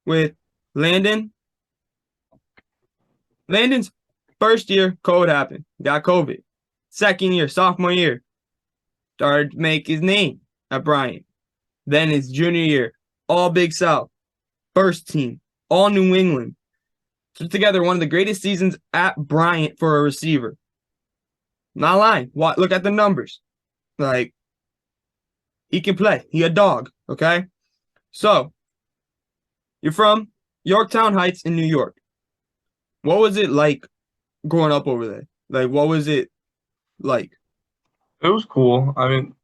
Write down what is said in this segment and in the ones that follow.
with Landon. Landon's first year, COVID happened. Got COVID. Second year, sophomore year, started to make his name at Bryant. Then his junior year, all Big South, first team, all New England. Put together one of the greatest seasons at Bryant for a receiver. Not lying. Look at the numbers. Like, he can play. He a dog, okay? So, you're from Yorktown Heights in New York. What was it like growing up over there? Like, what was it like? It was cool. I mean,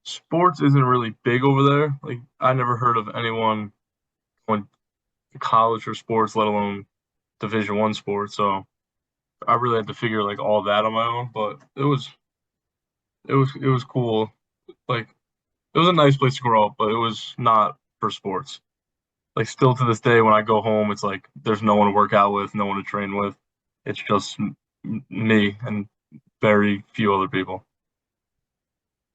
sports isn't really big over there. Like, I never heard of anyone going to college for sports, let alone Division One sports. So I really had to figure like all that on my own. But it was cool. Like, it was a nice place to grow up, but it was not for sports. Like, still to this day, when I go home, it's like there's no one to work out with, no one to train with. It's just me and very few other people.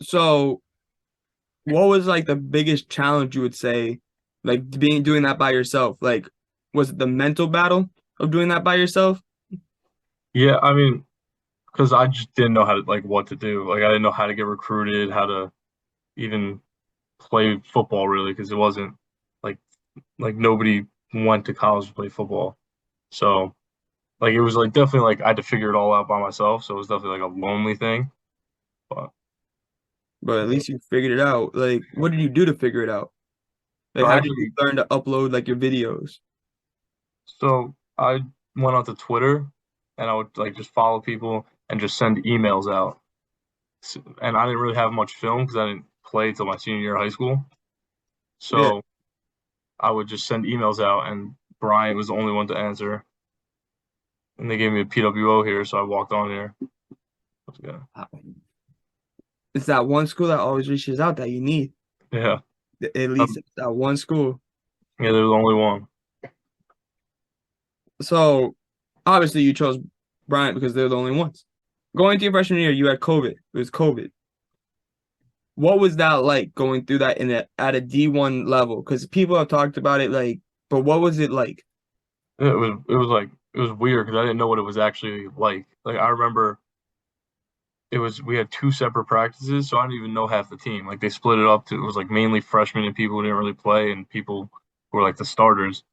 So, what was like the biggest challenge you would say, like doing that by yourself? Like, was it the mental battle of doing that by yourself? Yeah, I mean, because I just didn't know how to like what to do. Like, I didn't know how to get recruited, how to even play football really, because it wasn't like nobody went to college to play football. So like it was like definitely like I had to figure it all out by myself. So it was definitely like a lonely thing. But But at least you figured it out. Like, what did you do to figure it out? so Like, I how did you actually learn to upload like your videos? I went onto Twitter and I would like just follow people and just send emails out. And I didn't really have much film because I didn't play till my senior year of high school. Yeah. So I would just send emails out, and Bryant was the only one to answer. And they gave me a PWO here, so I walked on here. Yeah, It's that one school that always reaches out that you need. yeah, At least it's that one school. yeah. They're the only one. So obviously you chose Bryant because they're the only ones. Going to your freshman year, you had COVID. It was COVID. What was that like going through that at a D1 level? Because people have talked about it, like, but what was it like? It was like it was weird because I didn't know what it was actually like. Like I remember we had two separate practices, so I didn't even know half the team. Like they split it up to it was like mainly freshmen and people who didn't really play and people who were like the starters.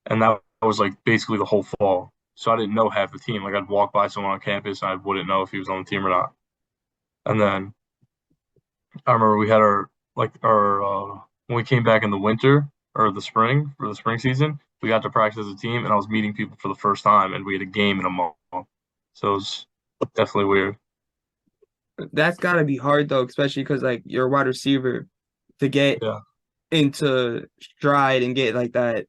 And that was like basically the whole fall. So I didn't know half the team. Like I'd walk by someone on campus and I wouldn't know if he was on the team or not. And then I remember we had our when we came back in the winter or the spring for the spring season, we got to practice as a team and I was meeting people for the first time and we had a game in a month. So it was definitely weird. That's got to be hard though, especially because like you're a wide receiver to get Yeah. into stride and get like that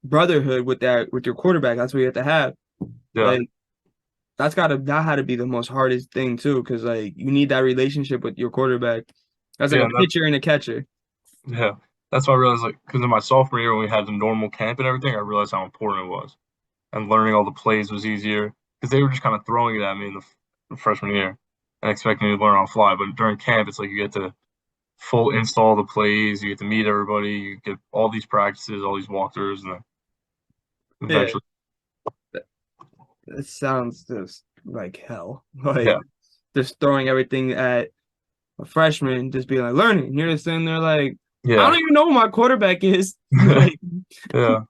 brotherhood with your quarterback. That's what you have to have. Yeah. Like that had to be the most hardest thing too, because like you need that relationship with your quarterback. That's like Yeah. a pitcher and a catcher. Yeah. That's why I realized like because in my sophomore year when we had the normal camp and everything, I realized how important it was. And learning all the plays was easier because they were just kind of throwing it at me in the freshman year and expecting me to learn on the fly. But during camp, it's like you get to full install the plays, you get to meet everybody, you get all these practices, all these walkthroughs, and then Yeah, eventually, it sounds just like hell. Like yeah, just throwing everything at a freshman, just being like learning. You're just sitting there like, I yeah, don't even know who my quarterback is. Like, yeah.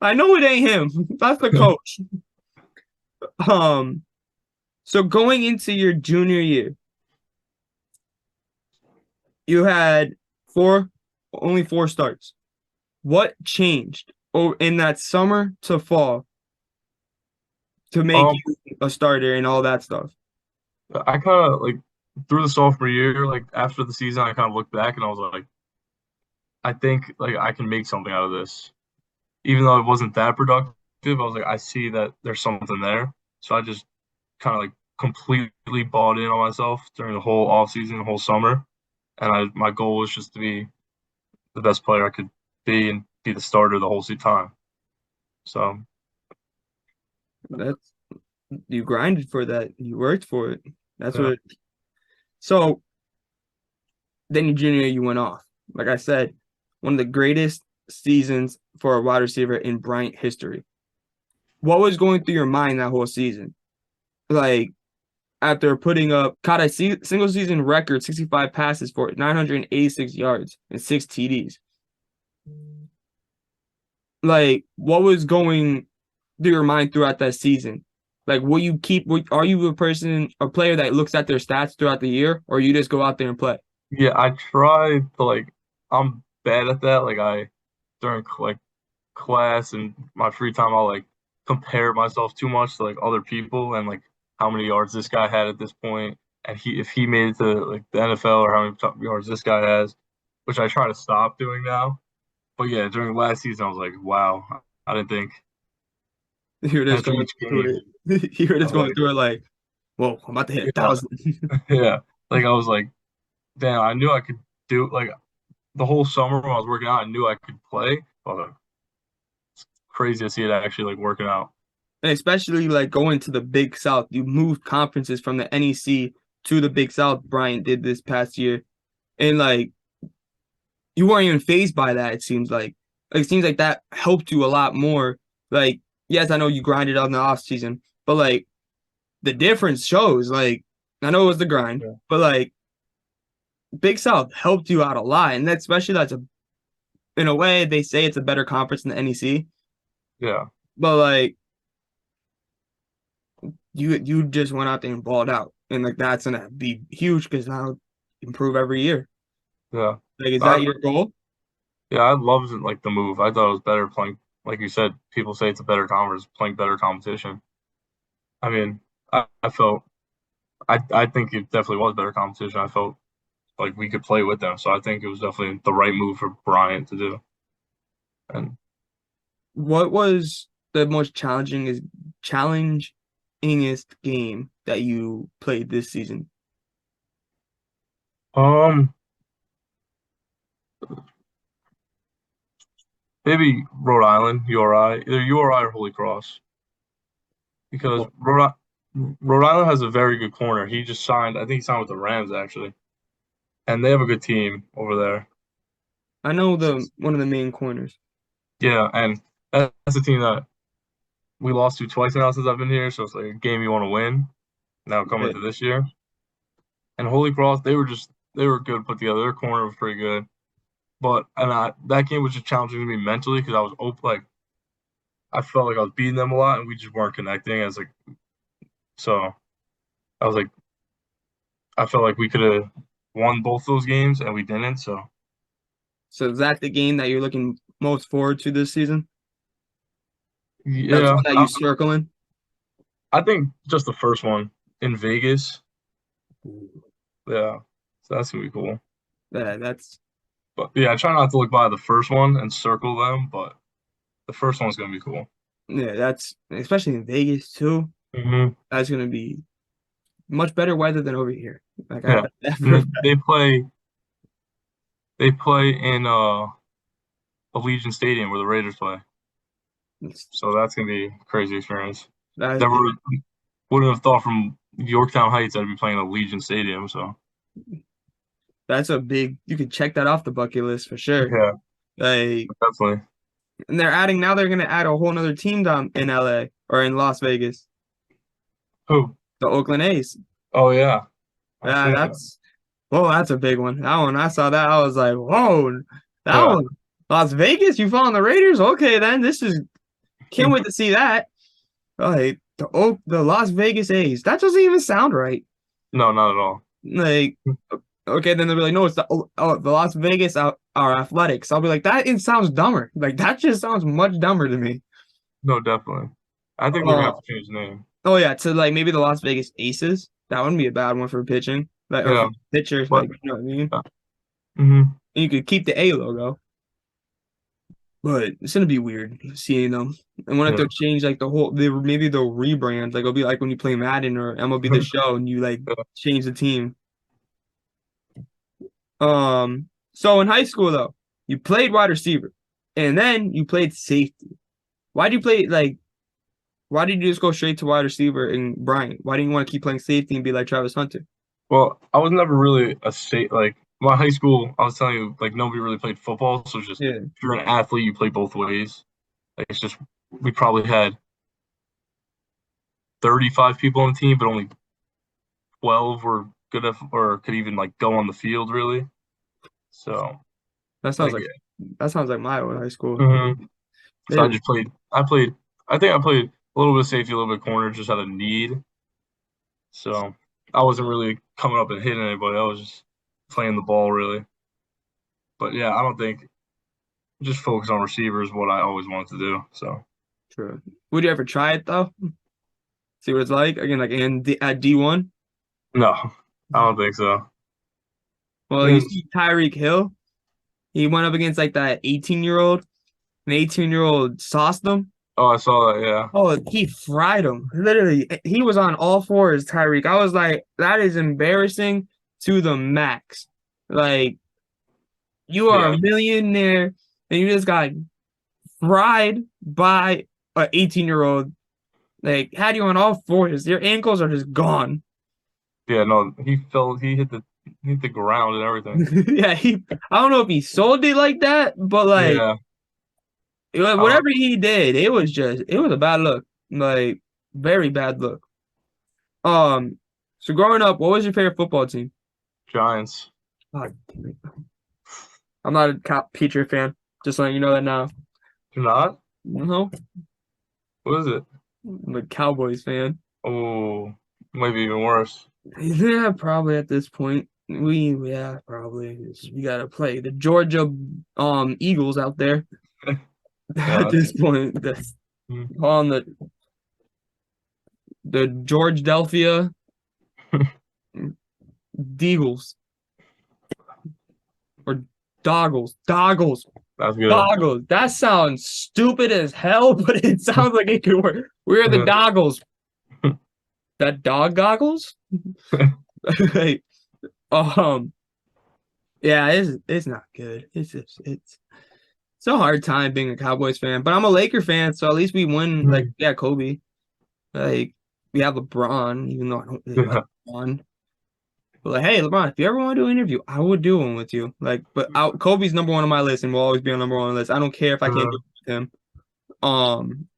I know it ain't him. That's the coach. Um, so going into your junior year, you had four only four starts. What changed in that summer to fall to make Um, you a starter and all that stuff? I kind of like through the sophomore year, like after the season, I kind of looked back and I was like, I think like I can make something out of this, even though it wasn't that productive. I was like, I see that there's something there, so I just kind of like completely bought in on myself during the whole off season, the whole summer, and I my goal was just to be the best player I could be and be the starter the whole time. So That's you grinded for that. You worked for it. That's yeah, what. So then your junior year, you went off. Like I said, one of the greatest seasons for a wide receiver in Bryant history. What was going through your mind that whole season? Like after putting up caught a single season record 65 passes for 986 yards and 6 TDs. Like what was going through your mind throughout that season? Like will you keep are you a player that looks at their stats throughout the year or you just go out there and play? Yeah, I try to I'm bad at that. During class and my free time, I'll compare myself too much to other people and how many yards this guy had at this point, and if he made it to the NFL or how many yards this guy has, which I try to stop doing now. But yeah, during last season, I was like, wow, I didn't think You were just after going each through game, it. You were I just was going through it like, whoa, I'm about to hit a yeah, thousand. yeah, I was like, damn, I knew I could do the whole summer when I was working out, I knew I could play. But it's crazy to see it actually working out. And especially going to the Big South. You moved conferences from the NEC to the Big South. Bryant did this past year, and you weren't even phased by that. It seems like it seems like that helped you a lot more. Yes, I know you grinded out in the off season, but the difference shows. I know it was the grind, Yeah, but Big South helped you out a lot, and that's in a way they say it's a better conference than the NEC, yeah, but you just went out there and balled out, and that's gonna be huge because now improve every year. yeah. Is I, that your goal? yeah, I loved the move. I thought it was better playing, like you said. People say it's a better conference, playing better competition. I mean, I felt I think it definitely was better competition. I felt like we could play with them, so I think it was definitely the right move for Bryant to do. And What was the most challengingest game that you played this season? um, maybe Rhode Island, URI, either URI or Holy Cross, because Well, Rhode Island has a very good corner. He just signed. I think he signed with the Rams actually, and they have a good team over there. I know the one of the main corners. Yeah, and that's a team that we lost to twice now since I've been here. So it's like a game you want to win. Now coming Yeah. to this year, and Holy Cross, they were good put together. Their corner was pretty good, but that game was just challenging to me mentally because I was open, I felt like I was beating them a lot, and we just weren't connecting. So I was like, I felt like we could have won both those games, and we didn't. So So is that the game that you're looking most forward to this season? That's yeah, one that you circling? I think just the first one in Vegas. Yeah, so that's gonna be cool. Yeah, that's But yeah, I try not to look by the first one and circle them, but the first one's gonna be cool. yeah, that's especially in Vegas too. Hmm. That's gonna be much better weather than over here. I Yeah, bet that for a and fact. they play in Allegiant Stadium where the Raiders play. So that's gonna be a crazy experience. That, Never wouldn't have thought from Yorktown Heights I'd be playing Allegiant Stadium. So that's a big. You could check that off the bucket list for sure. yeah, Like, definitely. and they're adding now. They're gonna add a whole nother team down in LA or in Las Vegas, Who? the Oakland A's. Oh yeah, I've Yeah, seen that. that's a big one. That one, I saw that. I was like, whoa, that Yeah. one. Las Vegas, you following the Raiders? Okay, then can't wait to see that. Like the Las Vegas A's. That doesn't even sound right. No, not at all. Like, okay, then they'll be like, no, it's the Las Vegas are athletics. I'll be like, that it sounds dumber. Like that just sounds much dumber to me. No, definitely. I think they're gonna Uh, have to change the name. oh yeah, to maybe the Las Vegas Aces. That wouldn't be a bad one for pitching. Or Yeah, for pitchers, but you know what I mean? yeah. Hmm. And you could keep the A logo. But it's gonna be weird seeing them. And when if Yeah. they'll change maybe they'll rebrand. Like it'll be like when you play Madden or MLB The Show and you Yeah. change the team. So in high school though, you played wide receiver and then you played safety. Why did you play why did you just go straight to wide receiver in Bryant? Why didn't you want to keep playing safety and be like Travis Hunter? Well, I was never really a safe. my high school, I was telling you, like nobody really played football, so it's just Yeah, if you're an athlete, you play both ways. Like it's just we probably had 35 people on the team, but only 12 were good enough or could even like go on the field really. So that sounds like like that sounds like my old high school. mhm. They So I didn't. just played. I think I played a little bit of safety, a little bit of corner, just out of need. So I wasn't really coming up and hitting anybody. I was just playing the ball really. But yeah, I don't think just focus on receivers what I always wanted to do. So True. Would you ever try it though? See what it's like again, like at D1. no, I don't think so. Well, you Mm. see Tyreek Hill. He went up against like that 18-year-old. An 18-year-old sauced him. Oh, I saw that. Yeah, Oh, he fried him. Literally, he was on all fours, Tyreek. I was like, that is embarrassing to the max. Like, you are yeah, a millionaire and you just got fried by an 18-year-old. Like, had you on all fours, your ankles are just gone. yeah. No, he fell. He hit the ground and everything. Yeah, I don't know if he sold it like that, but like, Yeah, I don't. whatever he did, it was a bad look. Like, very bad look. Um, so growing up, what was your favorite football team? Giants. God damn it. I'm not a Patriot fan. Just letting you know that now. You're not? No, What is it? I'm a Cowboys fan. Oh, maybe even worse. Yeah, probably at this point. Yeah, probably. We gotta play the Georgia Eagles out there at Yeah. this point. That's Mm. on the George Delphia Deagles or Doggles. That's good. Doggles. That sounds stupid as hell, but it sounds like it could work. We're the Doggles. That dog goggles? Like, um, yeah, it's not good. It's a hard time being a Cowboys fan, but I'm a Laker fan, so at least we win. Like, Mm. yeah, Kobe. Like, we have LeBron, even though I don't really like Yeah. LeBron. But like, hey, LeBron, if you ever want to do an interview, I would do one with you. Like, but Kobe's number one on my list and will always be on number one on the list. I don't care if I can't do it with him.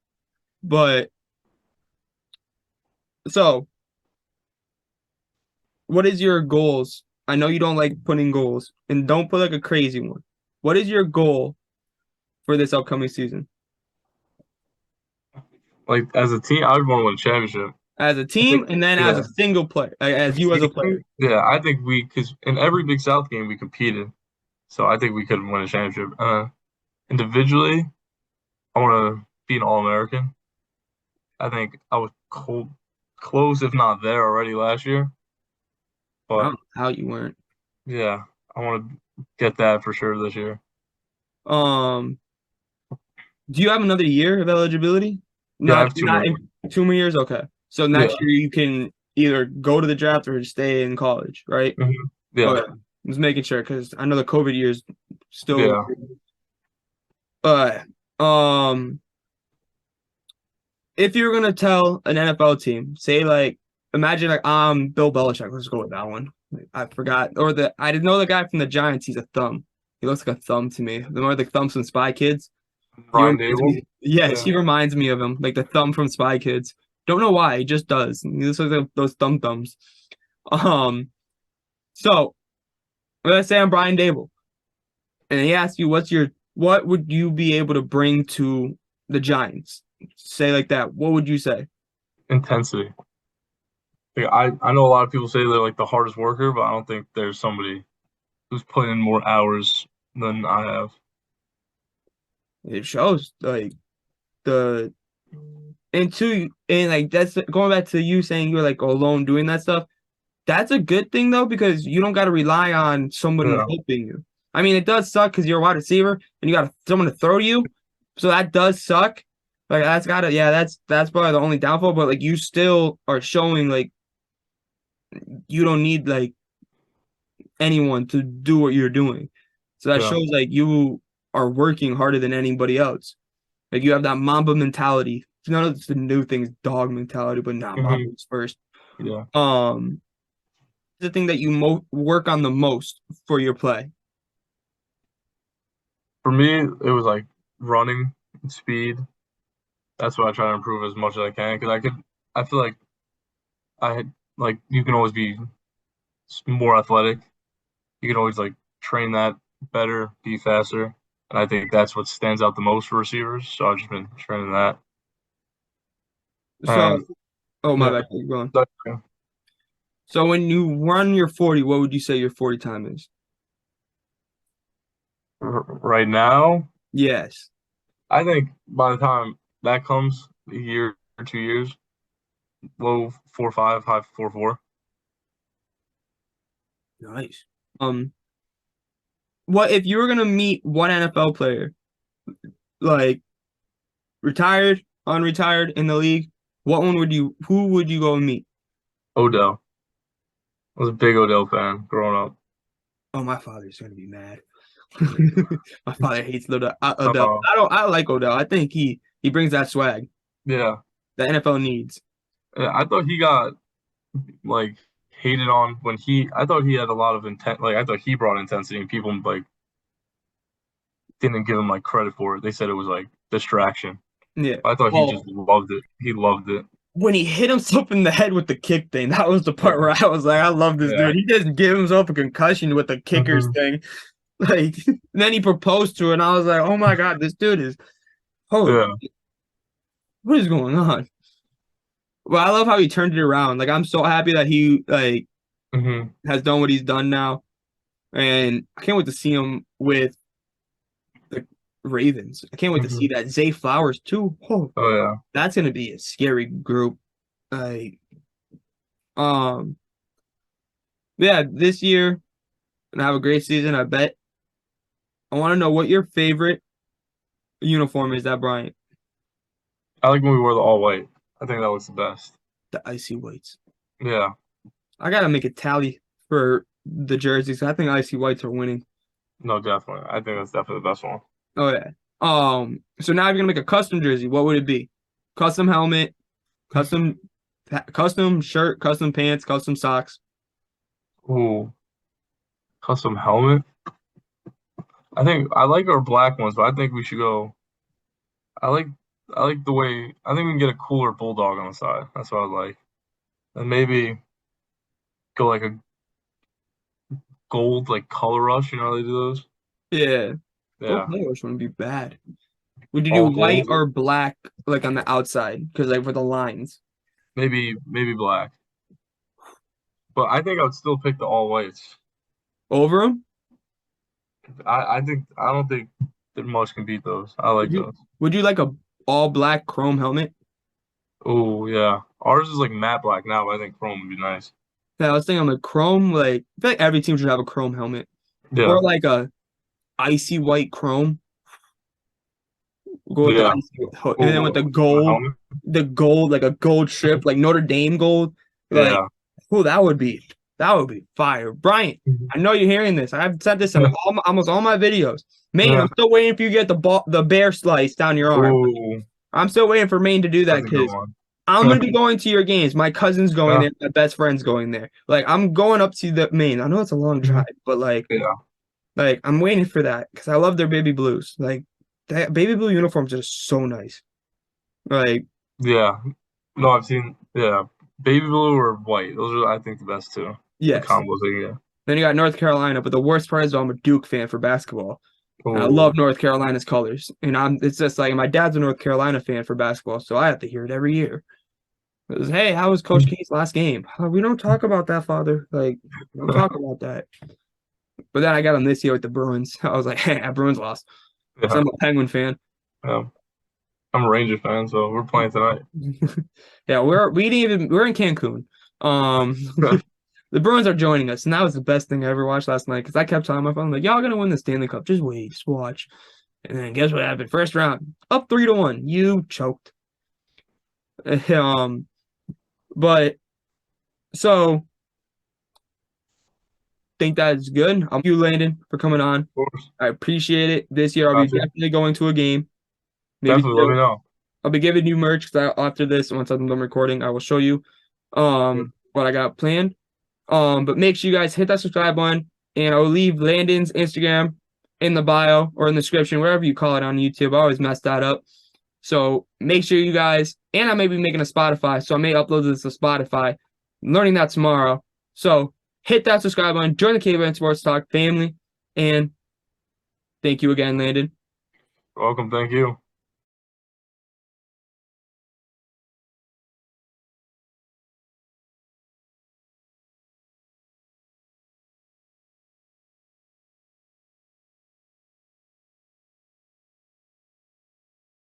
But so what is your goals? I know you don't like putting goals, and don't put like a crazy one. What is your goal for this upcoming season Like as a team, I would want to win a championship. as a I think, team, and then as yeah, a single player, as you as a player? yeah. I think because in every Big South game we competed, so I think we could win a championship. Individually, I want to be an All-American. I think I was close, if not there, already last year. I But don't know how you weren't. yeah, I want to get that for sure this year. Um, do you have another year of eligibility? Yeah, I Not have two more. not in 2 more years. Okay, so Yeah, next year you can either go to the draft or stay in college, right? yeah, Okay, just making sure because I know the COVID years still. yeah. But if you're gonna tell an NFL team, say like, imagine like Bill Belichick. Let's go with that one. I forgot, or I didn't know the guy from the Giants. He's a thumb. He looks like a thumb to me. The more the thumbs from Spy Kids. He Brian reminds Dable. me. Yes, Yeah. he reminds me of him, like the thumb from Spy Kids. Don't know why, he just does. He looks like those thumbs. Um, so let's say I'm Brian Dable, and he asks you, what would you be able to bring to the Giants? Say like that. What would you say? Intensity. Like, I know a lot of people say they're like the hardest worker, but I don't think there's somebody who's put in more hours than I have. It shows like the and like that's going back to you saying you're like alone doing that stuff. That's a good thing though because you don't got to rely on someone Yeah, helping you. I mean, it does suck because you're a wide receiver and you got someone to throw to you, so that does suck. Like that's probably the only downfall. But like you still are showing like you don't need like anyone to do what you're doing. So that yeah. shows like you are working harder than anybody else. Like you have that Mamba mentality. None of the new things, dog mentality, but not Hmm. Mamba's first. Yeah. Um, the thing that you work on the most for your play? For me, it was like running and speed. That's what I try to improve as much as I can because I feel like I had like you can always be more athletic. You can always like train that better, be faster, and I think that's what stands out the most for receivers. So I've just been training that. So, And oh my yeah, bad, keep going. that's okay. So when you run your 40, what would you say your 40 time is? Right now, Yes. I think by the time that comes, a year or 2 years, low 4.5, high 4.4. Nice. Um, what if you were gonna meet one NFL player, like retired, unretired in the league, who would you go and meet? Odell. I was a big Odell fan growing up. Oh, my father's gonna be mad. My father hates Odell. Uh, I like Odell. I think he brings that swag yeah, the NFL needs. I thought he got like hated on when I thought he had a lot of intent. Like I thought he brought intensity, and people like didn't give him like credit for it. They said it was like distraction. Yeah. I thought he Well, just loved it. He loved it. when he hit himself in the head with the kick thing, that was the part Yeah, where I was like, I love this yeah. dude. He doesn't give himself a concussion with the kickers Hmm. thing. Like, then he proposed to it, and I was like, oh my God, this dude is, holy, Yeah. what is going on? Well, I love how he turned it around. Like, I'm so happy that he like Hmm. has done what he's done now, and I can't wait to see him with the Ravens. I can't wait to see Hmm. that Zay Flowers too. Oh, Oh yeah. that's gonna be a scary group. Like, um, yeah, this year gonna have a great season. I bet. I want to know what your favorite uniform is at Bryant. I like when we wore the all white. I think that looks the best. The icy whites. Yeah. I gotta make a tally for the jerseys. I think icy whites are winning. No, definitely. I think that's definitely the best one. Oh yeah. So now if you're gonna make a custom jersey, what would it be? Custom helmet, custom custom shirt, custom pants, custom socks. Ooh, custom helmet. I think I like our black ones, but I think we should go. I like I like the way I think we can get a cooler bulldog on the side. That's what I like. And maybe go like a gold like color rush. You know how they do those? Yeah. Gold Yeah. colors wouldn't be bad. Would you do All white gold. or black like on the outside? Because like for the lines. Maybe black. But I think I would still pick the all whites. Over them? I don't think that much can beat those. I like Would you those. would you like a all black chrome helmet? Oh yeah. Ours is like matte black now, but I think chrome would be nice. Yeah, I was thinking like chrome, like I feel like every team should have a chrome helmet. Yeah. Or like a icy white chrome. Go with the Yeah. icy, and then with Oh, helmet. the gold, like a gold strip, like Notre Dame gold. Like, Yeah. oh, that would be fire. Bryant, Mhm. I know you're hearing this. I've said this in almost all my videos. Maine, Yeah. I'm still waiting for you to get the bear slice down your arm. Oh, I'm still waiting for Maine to do that that's a good because one. I'm gonna be going to your games. My cousin's going Yeah. there. My best friend's going there. Like I'm going up to the Maine. I know it's a long Mhm. drive, but Yeah. like I'm waiting for that because I love their baby blues. Like that baby blue uniforms are just so nice. Like Yeah. No, I've seen, yeah. Baby blue or white. Those are, I think, the best two. The yes. combos they get. Then you got North Carolina, but the worst part is I'm a Duke fan for basketball. And I love Oh, North Carolina's colors. And it's just like my dad's a North Carolina fan for basketball, so I have to hear it every year. It was, hey, how was Coach K's last game? We don't talk about that, father. Like, we don't talk about that. But then I got him this year with the Bruins. I was like, hey, Bruins lost. So yeah. I'm a Penguin fan. Yeah. I'm a Ranger fan, so we're playing tonight. Yeah, we're in Cancun. Um the Bruins are joining us, and that was the best thing I ever watched last night because I kept telling my phone, like, y'all gonna win the Stanley Cup. Just wait, just watch. And then guess what happened? First round, up 3-1. You choked. Um, but so think that is good. Thank you, Landon, for coming on. Of course. I appreciate it. This year I'll be Got you. definitely going to a game. Maybe Definitely let me two. know. I'll be giving you merch because after this, once I'm done recording, I will show you what I got planned. But make sure you guys hit that subscribe button, and I'll leave Landon's Instagram in the bio or in the description, wherever you call it on YouTube. I always mess that up. So make sure you guys, and I may be making a Spotify, so I may upload this to Spotify. I'm learning that tomorrow. So hit that subscribe button, join the KBM Sports Talk family, and thank you again, Landon. Welcome. Thank you.